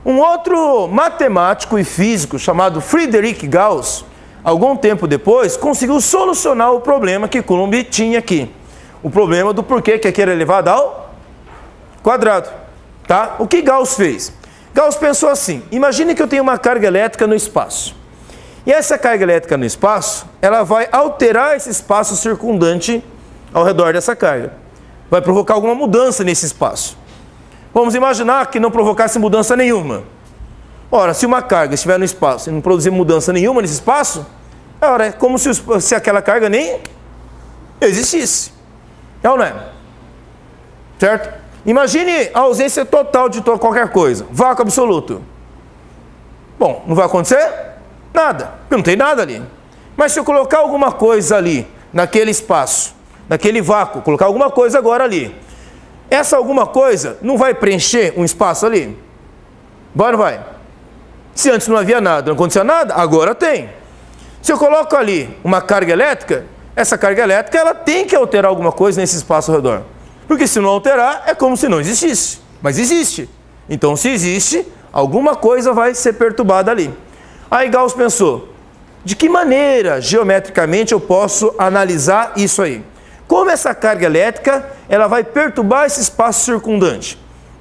Um outro matemático e físico chamado Friedrich Gauss, algum tempo depois, conseguiu solucionar o problema que Coulomb tinha aqui. O problema do porquê que aqui era elevado ao quadrado. Tá? O que Gauss fez? Gauss pensou assim, imagine que eu tenho uma carga elétrica no espaço. E essa carga elétrica no espaço, ela vai alterar esse espaço circundante ao redor dessa carga. Vai provocar alguma mudança nesse espaço. Vamos imaginar que não provocasse mudança nenhuma. Ora, se uma carga estiver no espaço e não produzir mudança nenhuma nesse espaço, ora, é como se aquela carga nem existisse. É ou não é? Certo? Imagine a ausência total de qualquer coisa. Vácuo absoluto. Bom, não vai acontecer nada, porque não tem nada ali. Mas se eu colocar alguma coisa ali, naquele espaço, naquele vácuo, colocar alguma coisa agora ali, essa alguma coisa não vai preencher um espaço ali? Vai ou não vai? Se antes não havia nada, não acontecia nada, agora tem. Se eu coloco ali uma carga elétrica, essa carga elétrica ela tem que alterar alguma coisa nesse espaço ao redor. Porque se não alterar, é como se não existisse. Mas existe. Então, se existe, alguma coisa vai ser perturbada ali. Aí Gauss pensou, de que maneira, geometricamente, eu posso analisar isso aí? Como essa carga elétrica ela vai perturbar esse espaço circundante?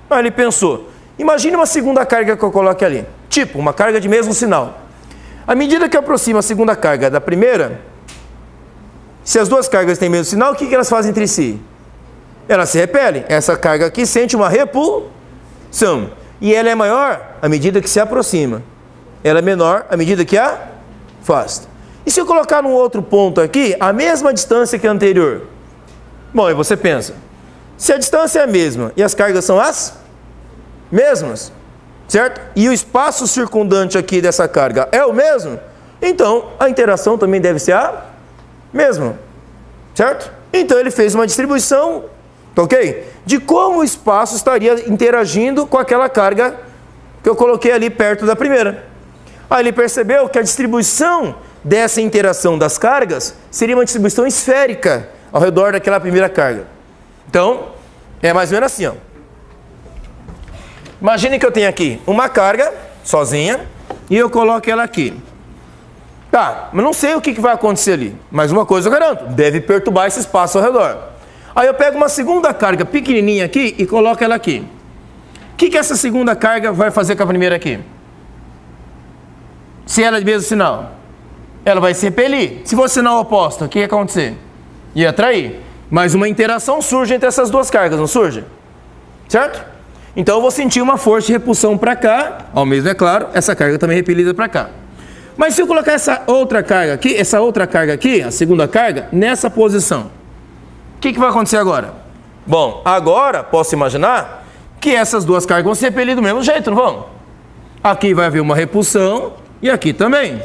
Aí ele pensou, imagine uma segunda carga que eu coloque ali. Tipo, uma carga de mesmo sinal. À medida que eu aproximo a segunda carga da primeira, se as duas cargas têm mesmo sinal, o que elas fazem entre si? Elas se repelem. Essa carga aqui sente uma repulsão. E ela é maior à medida que se aproxima. Ela é menor à medida que afasta. E se eu colocar num outro ponto aqui, a mesma distância que a anterior? Bom, aí você pensa, se a distância é a mesma e as cargas são as mesmas, certo? E o espaço circundante aqui dessa carga é o mesmo, então a interação também deve ser a mesma, certo? Então ele fez uma distribuição, ok? De como o espaço estaria interagindo com aquela carga que eu coloquei ali perto da primeira. Aí ele percebeu que a distribuição dessa interação das cargas seria uma distribuição esférica ao redor daquela primeira carga. Então, é mais ou menos assim, ó. Imagine que eu tenho aqui uma carga sozinha e eu coloco ela aqui. Tá, mas não sei o que vai acontecer ali, mas uma coisa eu garanto, deve perturbar esse espaço ao redor. Aí eu pego uma segunda carga pequenininha aqui e coloco ela aqui. O que essa segunda carga vai fazer com a primeira aqui? Se ela é de mesmo sinal, ela vai se repelir. Se for sinal oposto, o que ia acontecer? Ia atrair. Mas uma interação surge entre essas duas cargas, não surge? Certo? Então eu vou sentir uma força de repulsão para cá, ao mesmo é claro, essa carga também é repelida para cá. Mas se eu colocar essa outra carga aqui, a segunda carga, nessa posição, o que vai acontecer agora? Bom, agora posso imaginar que essas duas cargas vão se repelir do mesmo jeito, não vão? Aqui vai haver uma repulsão e aqui também.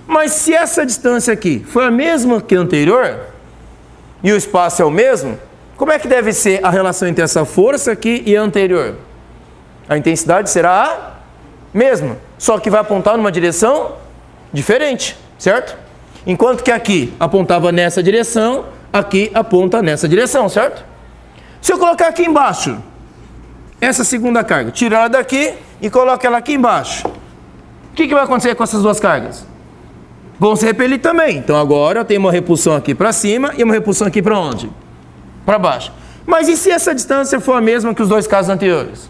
Mas se essa distância aqui foi a mesma que a anterior, e o espaço é o mesmo, como é que deve ser a relação entre essa força aqui e a anterior? A intensidade será a mesma, só que vai apontar numa direção diferente, certo? Enquanto que aqui apontava nessa direção, aqui aponta nessa direção, certo? Se eu colocar aqui embaixo essa segunda carga, tirar ela daqui e colocar ela aqui embaixo, o que vai acontecer com essas duas cargas? Vão se repelir também. Então agora eu tenho uma repulsão aqui para cima e uma repulsão aqui para onde? Para baixo. Mas e se essa distância for a mesma que os dois casos anteriores?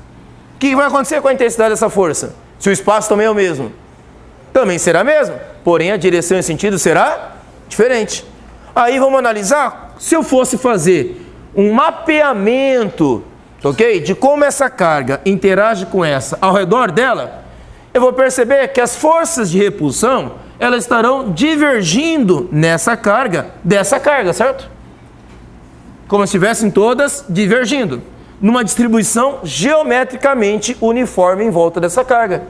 O que vai acontecer com a intensidade dessa força? Se o espaço também é o mesmo? Também será a mesma, porém a direção e sentido será diferente. Aí vamos analisar, se eu fosse fazer um mapeamento, ok? De como essa carga interage com essa ao redor dela, eu vou perceber que as forças de repulsão elas estarão divergindo nessa carga, dessa carga, certo? Como se estivessem todas divergindo, numa distribuição geometricamente uniforme em volta dessa carga.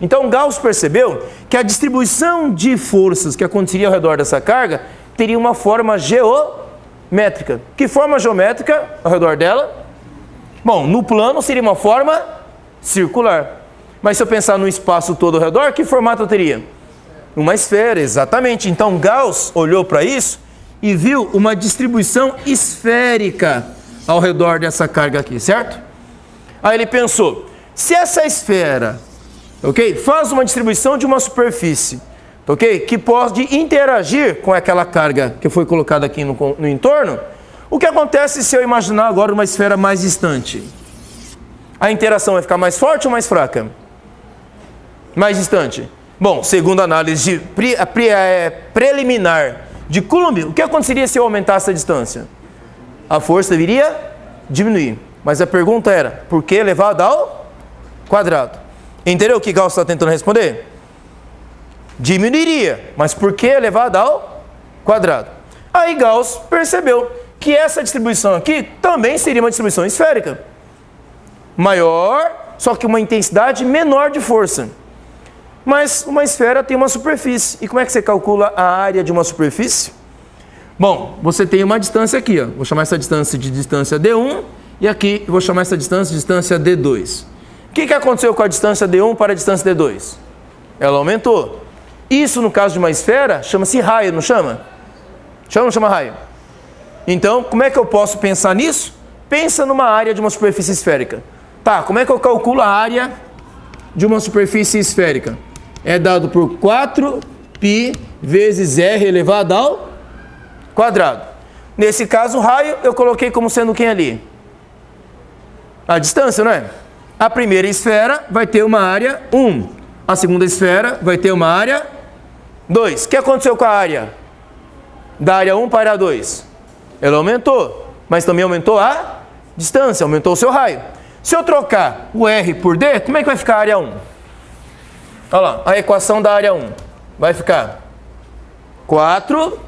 Então Gauss percebeu que a distribuição de forças que aconteceria ao redor dessa carga teria uma forma geométrica. Que forma geométrica ao redor dela? Bom, no plano seria uma forma circular. Mas se eu pensar no espaço todo ao redor, que formato eu teria? Uma esfera, exatamente. Então Gauss olhou para isso e viu uma distribuição esférica ao redor dessa carga aqui, certo? Aí ele pensou, Se essa esfera, ok, faz uma distribuição de uma superfície, ok, que pode interagir com aquela carga que foi colocada aqui no entorno, o que acontece se eu imaginar agora uma esfera mais distante? A interação vai ficar mais forte ou mais fraca? Mais distante. Bom, segundo a análise preliminar de Coulomb, o que aconteceria se eu aumentasse a distância? A força deveria diminuir. Mas a pergunta era, por que elevado ao quadrado? Entendeu o que Gauss está tentando responder? Diminuiria, mas por que elevado ao quadrado? Aí Gauss percebeu que essa distribuição aqui também seria uma distribuição esférica. Maior, só que uma intensidade menor de força. Mas uma esfera tem uma superfície. E como é que você calcula a área de uma superfície? Bom, você tem uma distância aqui, ó. Vou chamar essa distância de distância D1 e aqui eu vou chamar essa distância de distância D2. O que aconteceu com a distância D1 para a distância D2? Ela aumentou. Isso, no caso de uma esfera, chama-se raio, não chama? Chama ou não chama raio? Então, como é que eu posso pensar nisso? Pensa numa área de uma superfície esférica. Tá, como é que eu calculo a área de uma superfície esférica? É dado por 4π vezes r elevado ao quadrado. Nesse caso, o raio eu coloquei como sendo quem ali? A distância, não é? A primeira esfera vai ter uma área 1. A segunda esfera vai ter uma área 2. O que aconteceu com a área? Da área 1 para a área 2? Ela aumentou, mas também aumentou a distância, aumentou o seu raio. Se eu trocar o R por D, como é que vai ficar a área 1? Olha lá, a equação da área 1 vai ficar 4π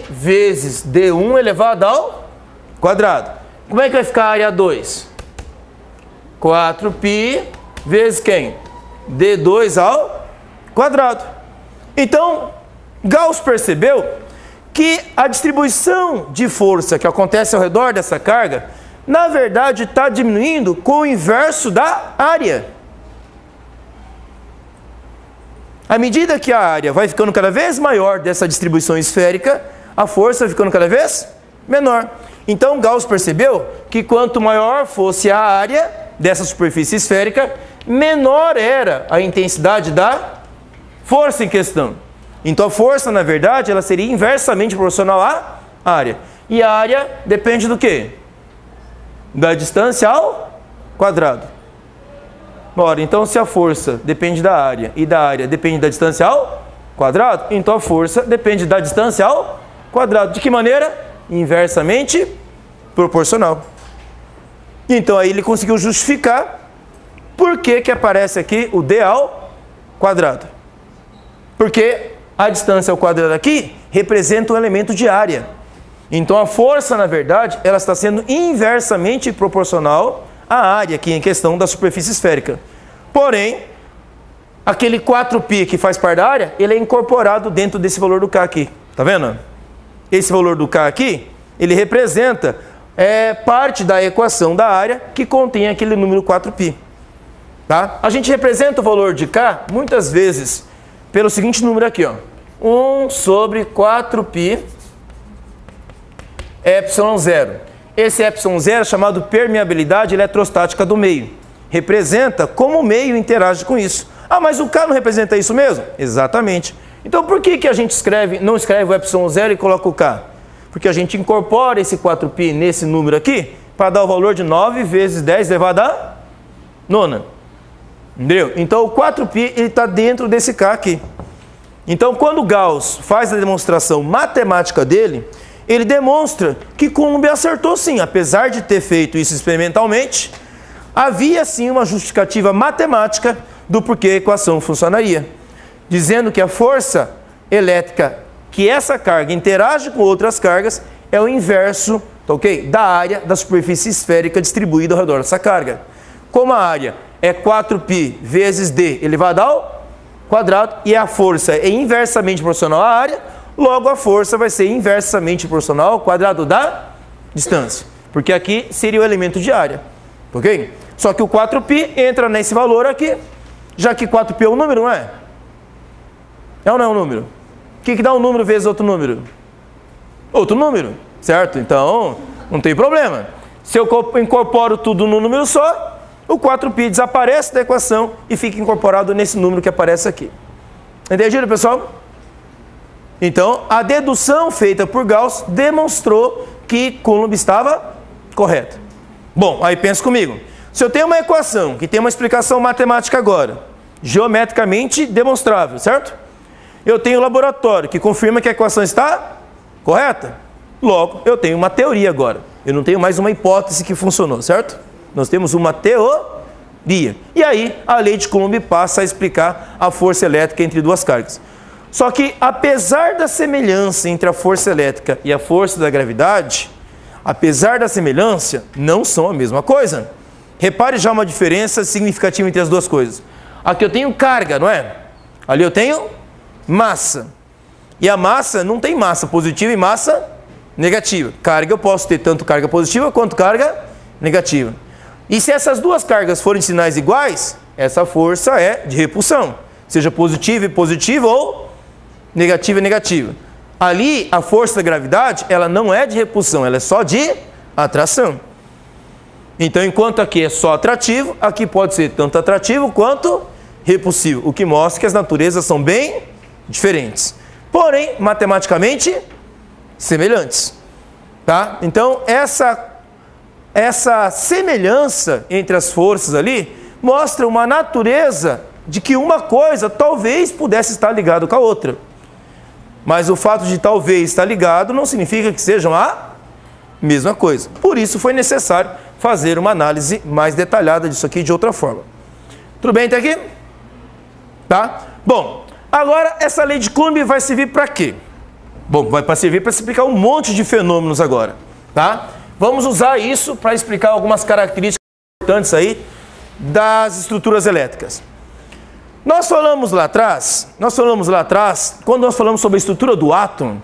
vezes D1 elevado ao quadrado. Como é que vai ficar a área 2? 4π vezes quem? D2 ao quadrado. Então, Gauss percebeu que a distribuição de força que acontece ao redor dessa carga, na verdade, está diminuindo com o inverso da área. À medida que a área vai ficando cada vez maior dessa distribuição esférica, a força vai ficando cada vez menor. Então, Gauss percebeu que quanto maior fosse a área dessa superfície esférica, menor era a intensidade da força em questão. Então, a força, na verdade, ela seria inversamente proporcional à área. E a área depende do quê? Da distância ao quadrado. Ora, então se a força depende da área e da área depende da distância ao quadrado, então a força depende da distância ao quadrado. De que maneira? Inversamente proporcional. Então aí ele conseguiu justificar por que aparece aqui o D ao quadrado. Porque a distância ao quadrado aqui representa um elemento de área. Então a força, na verdade, ela está sendo inversamente proporcional à área aqui em questão da superfície esférica. Porém, aquele 4π que faz parte da área, ele é incorporado dentro desse valor do K aqui. Tá vendo? Esse valor do K aqui, ele representa parte da equação da área que contém aquele número 4π. Tá? A gente representa o valor de K, muitas vezes, pelo seguinte número aqui, ó. 1 sobre 4π ε0. Esse ε0 é chamado permeabilidade eletrostática do meio. Representa como o meio interage com isso. Ah, mas o K não representa isso mesmo? Exatamente. Então por que a gente não escreve o ε0 e coloca o K? Porque a gente incorpora esse 4π nesse número aqui para dar o valor de 9 vezes 10 elevado à nona. Entendeu? Então o 4π está dentro desse K aqui. Então quando Gauss faz a demonstração matemática dele, ele demonstra que Coulomb acertou sim. Apesar de ter feito isso experimentalmente, havia sim uma justificativa matemática do porquê a equação funcionaria, dizendo que a força elétrica que essa carga interage com outras cargas é o inverso, tá ok? Da área da superfície esférica distribuída ao redor dessa carga. Como a área é 4π vezes d elevado ao quadrado e a força é inversamente proporcional à área, logo a força vai ser inversamente proporcional ao quadrado da distância, porque aqui seria o elemento de área, ok? Só que o 4π entra nesse valor aqui, já que 4π é um número, não é? É ou não é um número? O que dá um número vezes outro número? Outro número, certo? Então, não tem problema. Se eu incorporo tudo num número só, o 4π desaparece da equação e fica incorporado nesse número que aparece aqui. Entendido, pessoal? Então, a dedução feita por Gauss demonstrou que Coulomb estava correto. Bom, aí pensa comigo. Se eu tenho uma equação que tem uma explicação matemática agora, geometricamente demonstrável, certo? Eu tenho um laboratório que confirma que a equação está correta. Logo, eu tenho uma teoria agora. Eu não tenho mais uma hipótese que funcionou, certo? Nós temos uma teoria. E aí, a lei de Coulomb passa a explicar a força elétrica entre duas cargas. Só que, apesar da semelhança entre a força elétrica e a força da gravidade, apesar da semelhança, não são a mesma coisa. Repare já uma diferença significativa entre as duas coisas. Aqui eu tenho carga, não é? Ali eu tenho massa. E a massa não tem massa positiva e massa negativa. Carga eu posso ter tanto carga positiva quanto carga negativa. E se essas duas cargas forem sinais iguais, essa força é de repulsão. Seja positiva e positiva ou negativa e negativa. Ali, a força da gravidade, ela não é de repulsão, ela é só de atração. Então, enquanto aqui é só atrativo, aqui pode ser tanto atrativo quanto repulsivo, o que mostra que as naturezas são bem diferentes, porém, matematicamente, semelhantes. Tá? Então, essa semelhança entre as forças ali mostra uma natureza de que uma coisa talvez pudesse estar ligada com a outra. Mas o fato de talvez estar ligado não significa que sejam a mesma coisa. Por isso foi necessário fazer uma análise mais detalhada disso aqui de outra forma. Tudo bem até aqui? Tá? Bom, agora essa lei de Coulomb vai servir para quê? Bom, vai servir para explicar um monte de fenômenos agora. Tá? Vamos usar isso para explicar algumas características importantes aí das estruturas elétricas. Nós falamos lá atrás, quando nós falamos sobre a estrutura do átomo,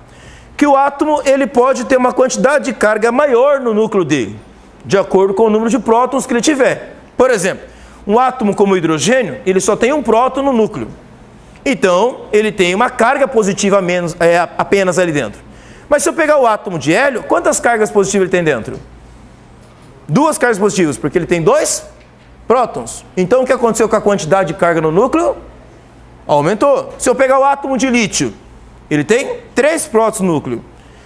que o átomo ele pode ter uma quantidade de carga maior no núcleo dele, de acordo com o número de prótons que ele tiver. Por exemplo, um átomo como o hidrogênio, ele só tem um próton no núcleo. Então, ele tem uma carga positiva apenas ali dentro. Mas se eu pegar o átomo de hélio, quantas cargas positivas ele tem dentro? 2 cargas positivas, porque ele tem 2 prótons. Então, o que aconteceu com a quantidade de carga no núcleo? Aumentou. Se eu pegar o átomo de lítio, ele tem 3 prótons no núcleo.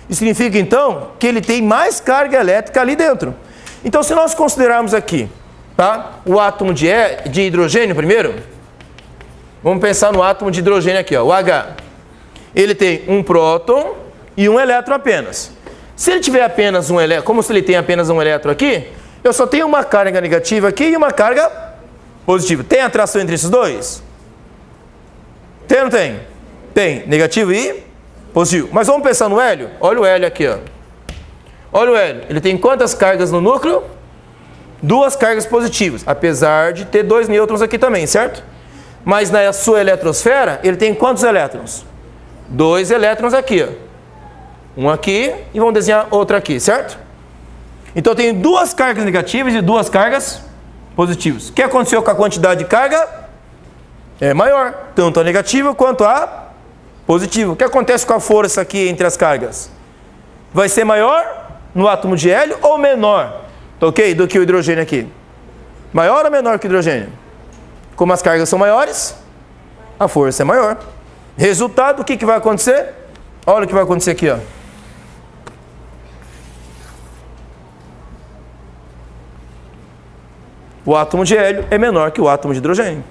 Isso significa, então, que ele tem mais carga elétrica ali dentro. Então, se nós considerarmos aqui, tá, o átomo de hidrogênio primeiro, vamos pensar no átomo de hidrogênio aqui, ó, o H. Ele tem um próton e um elétron apenas. Se ele tiver apenas um elétron, como se ele tem apenas um elétron aqui, eu só tenho uma carga negativa aqui e uma carga positiva. Tem atração entre esses dois? Tem ou não tem? Tem, negativo e positivo. Mas vamos pensar no hélio? Olha o hélio aqui, ó. Olha o hélio. Ele tem quantas cargas no núcleo? 2 cargas positivas, apesar de ter 2 nêutrons aqui também, certo? Mas na sua eletrosfera, ele tem quantos elétrons? 2 elétrons aqui, ó. Um aqui e vamos desenhar outro aqui, certo? Então, eu tenho 2 cargas negativas e 2 cargas positivas. O que aconteceu com a quantidade de carga? É maior, tanto a negativa quanto a positiva. O que acontece com a força aqui entre as cargas? Vai ser maior no átomo de hélio ou menor, ok, do que o hidrogênio aqui? Maior ou menor que o hidrogênio? Como as cargas são maiores, a força é maior. Resultado, o que vai acontecer? Olha o que vai acontecer aqui, ó. O átomo de hélio é menor que o átomo de hidrogênio.